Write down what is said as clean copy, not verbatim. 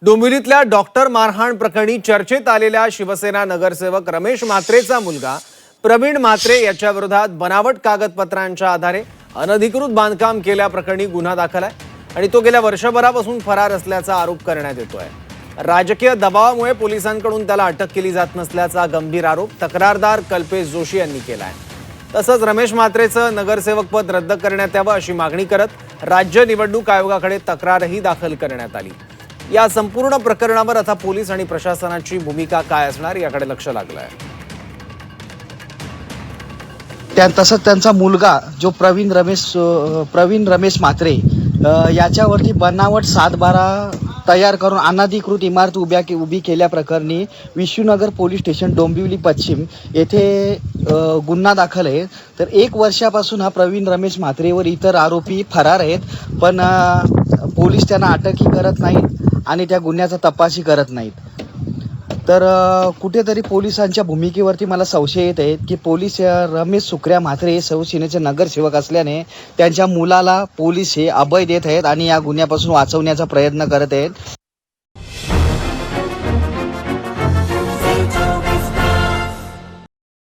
डोंबिवलीतल्या doctor मारहाण प्रकरणी चर्चेत आलेल्या शिवसेना नगरसेवक रमेश म्हात्रेचा मुलगा प्रवीण म्हात्रे याच्या विरोधात बनावट कागदपत्रांच्या आधारे अनधिकृत बांधकाम केल्याप्रकरणी गुन्हा दाखल आहे आणि तो गेल्या वर्षभरापासून फरार असल्याचा आरोप करण्यात येतोय। राजकीय दबावामुळे पोलिसांकडून त्याला अटक केली जात नसल्याचा गंभीर आरोप तक्रारदार कल्पेश जोशी यांनी केला आहे। तसंच रमेश म्हात्रेचं नगरसेवक पद रद्द करण्यात यावं अशी मागणी करत राज्य निवडणूक आयोगाकडे तक्रारही दाखल करण्यात आली। या संपूर्ण प्रकरणावर आता पोलीस आणि प्रशासनाची भूमिका काय असणार याकडे लक्ष लागलं आहे। तसंच त्यांचा मुलगा जो प्रवीण रमेश म्हात्रे याच्यावरती बनावट 7/12 तयार करून अनधिकृत इमारत उभी केल्याप्रकरणी विष्णुनगर पोलीस स्टेशन डोंबिवली पश्चिम येथे गुन्हा दाखल आहे। तर 1 वर्षापासून हा प्रवीण रमेश म्हात्रेवर इतर आरोपी फरार आहेत, पण पोलीस त्यांना अटकही करत नाहीत आणि त्या गुन्ह्याचा तपासही करत नाहीत। तर कुठेतरी पोलिसांच्या भूमिकेवरती मला संशय येत आहे की पोलीस रमेश सुक्र्या म्हात्रे हे शिवसेनेचे नगरसेवक असल्याने त्यांच्या मुलाला पोलीस हे अभय देत आहेत आणि या गुन्ह्यापासून वाचवण्याचा प्रयत्न करत आहेत।